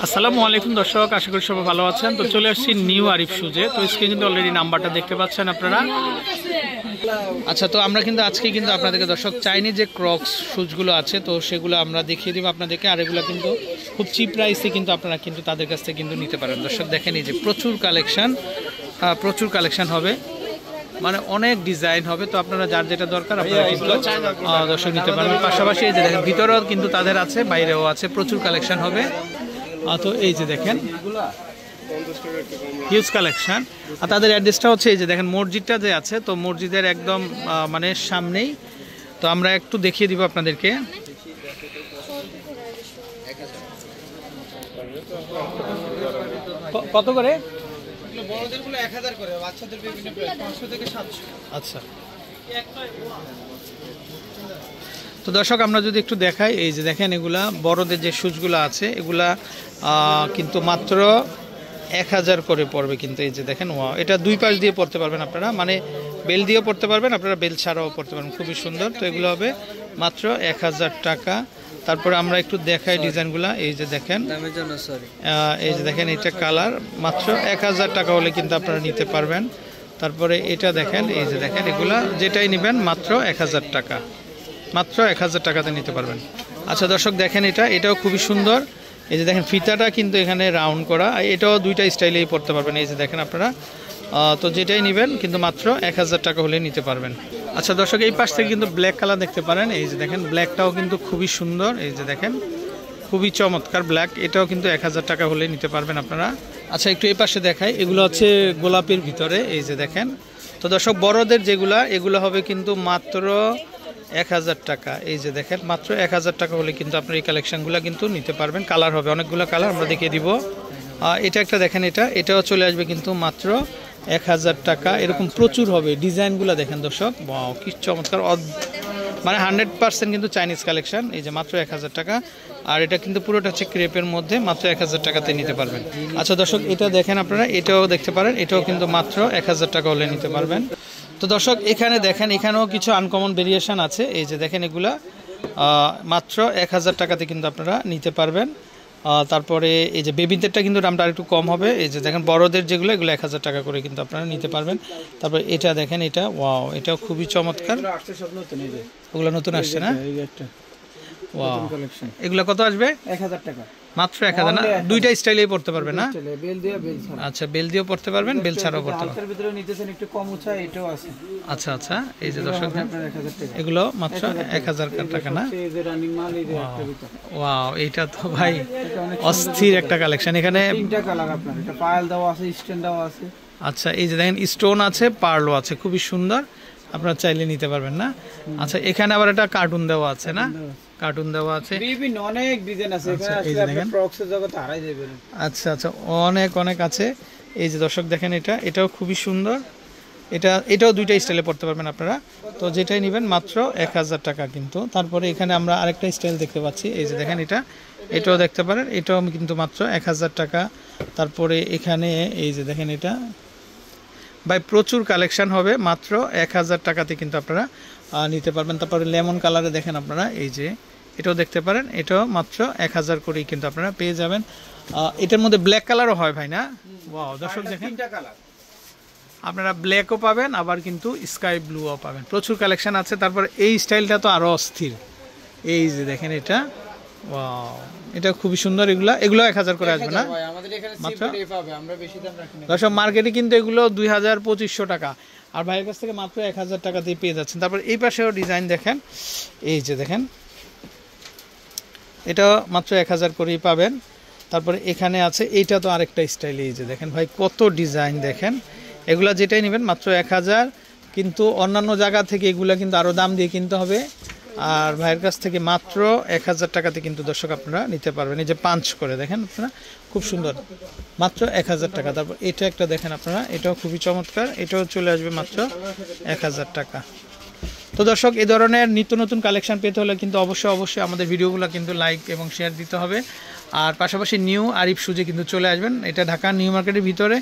আসসালামু আলাইকুম দর্শক, আশা করি সবাই ভালো আছেন। তো চলে আসছি নিউ আরিফ শুজে। তো স্ক্রিনে কিন্তু অলরেডি নাম্বারটা দেখতে পাচ্ছেন আপনারা। আচ্ছা, তো আমরা কিন্তু আজকে কিন্তু আপনাদেরকে দর্শক চাইনিজ যে ক্রক্স শুজগুলো আছে তো সেগুলো আমরা দেখিয়ে দিব আপনাদেরকে। আর এগুলো কিন্তু খুব চিপ প্রাইসে কিন্তু আপনারা কিন্তু তাদের কাছ থেকে কিন্তু নিতে পারেন। দর্শক দেখেন, এই যে প্রচুর কালেকশন হবে, মানে অনেক ডিজাইন হবে। তো আপনারা যার যেটা দরকার আপনারা কিন্তু দর্শক নিতে পারবেন। পাশাপাশি এই যে দেখেন ভিতরেও কিন্তু তাদের আছে, বাইরেও আছে, প্রচুর কালেকশন হবে। তো এই যে দেখেন হিউজ কালেকশন। আর তাদের অ্যাড্রেসটা হচ্ছে এই যে দেখেন মসজিদটা যে আছে, তো মসজিদের একদম মানে সামনেই। তো আমরা একটু দেখিয়ে দিব আপনাদেরকে। কত করে? বড়দেরগুলো 1000 করে, বাচ্চাদের বিভিন্ন প্রাইস 500 থেকে 700। আচ্ছা, তো দর্শক আমরা যদি একটু দেখাই, এই যে দেখেন এগুলা বড়দের যে শুজগুলো আছে এগুলা কিন্তু মাত্র 1000 করে পড়বে। কিন্তু এই যে দেখেন, এটা দুই পাশ দিয়ে পড়তে পারবেন আপনারা, মানে বেল দিয়েও পড়তে পারবেন, আপনারা বেল ছাড়াও পড়তে পারবেন, খুবই সুন্দর। তো এগুলো হবে মাত্র 1000 টাকা। তারপরে আমরা একটু দেখাই ডিজাইনগুলা। এই যে দেখেন, এই যে দেখেন এটা কালার, মাত্র 1000 টাকা হলে কিন্তু আপনারা নিতে পারবেন। তারপরে এটা দেখেন, এই যে দেখেন এগুলা যেটাই নেবেন মাত্র 1000 টাকা, মাত্র 1000 টাকাতে নিতে পারবেন। আচ্ছা দর্শক দেখেন, এটাও খুবই সুন্দর। এই যে দেখেন ফিতাটা কিন্তু এখানে রাউন্ড করা, এটাও দুইটা স্টাইলেই পড়তে পারবেন। এই যে দেখেন আপনারা, তো যেটাই নেবেন কিন্তু মাত্র 1000 টাকা হলে নিতে পারবেন। আচ্ছা দর্শক, এই পাশ থেকে কিন্তু ব্ল্যাক কালার দেখতে পারেন। এই যে দেখেন ব্ল্যাকটাও কিন্তু খুবই সুন্দর, এই যে দেখেন খুবই চমৎকার ব্ল্যাক, এটাও কিন্তু 1000 টাকা হলে নিতে পারবেন আপনারা। আচ্ছা একটু এই পাশে দেখাই, এগুলো হচ্ছে গোলাপের ভিতরে, এই যে দেখেন। তো দর্শক বড়দের যেগুলা এগুলো হবে কিন্তু মাত্র 1000 টাকা। এই যে দেখেন মাত্র 1000 টাকা হলে কিন্তু আপনার এই কালেকশনগুলো কিন্তু নিতে পারবেন। কালার হবে অনেকগুলো কালার, আমরা দেখিয়ে দিব। এটা একটা দেখেন, এটাও চলে আসবে কিন্তু মাত্র 1000 টাকা। এরকম প্রচুর হবে, ডিজাইনগুলো দেখেন দর্শক, কি চমৎকার, মানে 100% কিন্তু চাইনিজ কালেকশন। এই যে মাত্র 1000 টাকা। আর এটা কিন্তু পুরোটা হচ্ছে ক্রেপের মধ্যে, মাত্র 1000 টাকাতে নিতে পারবেন। আচ্ছা দর্শক এটা দেখেন আপনারা, এটাও দেখতে পারেন, এটাও কিন্তু মাত্র 1000 টাকা হলে নিতে পারবেন। তো দর্শক এখানে দেখেন, এখানেও কিছু আনকমন ভেরিয়েশন আছে। এই যে দেখেন এগুলা মাত্র 1000 টাকাতে কিন্তু আপনারা নিতে পারবেন। তারপরে এই যে বেবিদেরটা কিন্তু দামটা আরেকটু কম হবে। এই যে দেখেন বড়দের যেগুলো এগুলো 1000 টাকা করে কিন্তু আপনারা নিতে পারবেন। তারপরে এটা দেখেন, এটা ওয়াও, এটাও খুবই চমৎকার। ওগুলো নতুন আসছে না? ওয়াও, এগুলো কত আসবে? 1000 টাকা, মাত্র 1000 না? দুইটা স্টাইলেই পড়তে পারবেন না? আচ্ছা, বেল দিয়েও পড়তে পারবেন, বেল ছাড়াও পড়তে পারবেন। আচ্ছা আচ্ছা, এই যে দর্শক এগুলো মাত্র 1000 টাকা না? ওয়াও, এইটা তো ভাই অস্থির একটা কালেকশন। এখানে আচ্ছা এই যে দেখেন স্টোন আছে, পার্লও আছে, খুবই সুন্দর, আপনারা চাইলে নিতে পারবেন না? আচ্ছা এখানে আবার একটা কার্টুন দেওয়া আছে না? কার্টুন দেওয়া আছে, বিভিন্ন অনেক ডিজাইন আছে এখানে, আসলে আপনি ক্রক্সের জগতে হারাই যাবেন। আচ্ছা আচ্ছা, অনেক আছে। এই যে দর্শক দেখেন, এটাও খুবই সুন্দর, এটাও দুইটা স্টাইলে পড়তে পারবেন আপনারা। তো যেটাই নেবেন মাত্র 1000 টাকা কিন্তু। তারপরে এখানে আমরা আরেকটা স্টাইল দেখতে পাচ্ছি, এই যে দেখেন এটাও দেখতে পারেন, এটাও কিন্তু মাত্র 1000 টাকা। তারপরে এখানে এই যে দেখেন, এটা ভাই প্রচুর কালেকশন হবে, মাত্র 1000 টাকাতে কিন্তু আপনারা নিতে পারবেন। তারপরে লেমন কালারে দেখেন আপনারা, এই যে এটাও দেখতে পারেন, এটাও মাত্র 1000 করেই কিন্তু আপনারা পেয়ে যাবেন। এটার মধ্যে ব্ল্যাক কালারও হয় ভাই না? ওয়াও দর্শক দেখেন, আপনারা ব্ল্যাকও পাবেন, আবার কিন্তু স্কাই ব্লুও পাবেন, প্রচুর কালেকশন আছে। তারপর এই স্টাইলটা তো আরও অস্থির, এই যে দেখেন এটা, ওয়াও, এটা খুবই সুন্দর। এগুলো 1000 করে আসবে না? দর্শক মার্কেটে কিন্তু এগুলো 2000-2500 টাকা, আর ভাইয়ের কাছ থেকে মাত্র 1000 টাকাতেই পেয়ে যাচ্ছেন। তারপর এই পাশেও ডিজাইন দেখেন, এই যে দেখেন এটা মাত্র 1000 করেই পাবেন। তারপরে এখানে আছে, এইটা তো আরেকটা স্টাইল, এই যে দেখেন ভাই কত ডিজাইন দেখেন। এগুলা যেটাই নেবেন মাত্র 1000, কিন্তু অন্যান্য জায়গা থেকে এগুলা কিন্তু আরও দাম দিয়ে কিনতে হবে। আর ভাইয়ের কাছ থেকে মাত্র 1000 টাকাতে কিন্তু দর্শক আপনারা নিতে পারবেন। এই যে পাঞ্চ করে দেখেন আপনারা, খুব সুন্দর, মাত্র 1000 টাকা। তারপর এটা একটা দেখেন আপনারা, এটাও খুবই চমৎকার, এটাও চলে আসবে মাত্র 1000 টাকা। তো দর্শক এই ধরনের নিত্য নতুন কালেকশন পেতে হলে কিন্তু অবশ্যই আমাদের ভিডিওগুলো কিন্তু লাইক এবং শেয়ার দিতে হবে। আর পাশাপাশি নিউ আরিফ শুজে কিন্তু চলে আসবেন। এটা ঢাকা নিউ মার্কেটের ভিতরে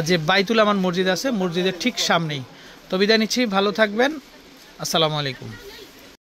যে বাইতুল আমান মসজিদ আছে, মসজিদের ঠিক সামনেই। তো বিদায় নিচ্ছি, ভালো থাকবেন, আসসালামু আলাইকুম।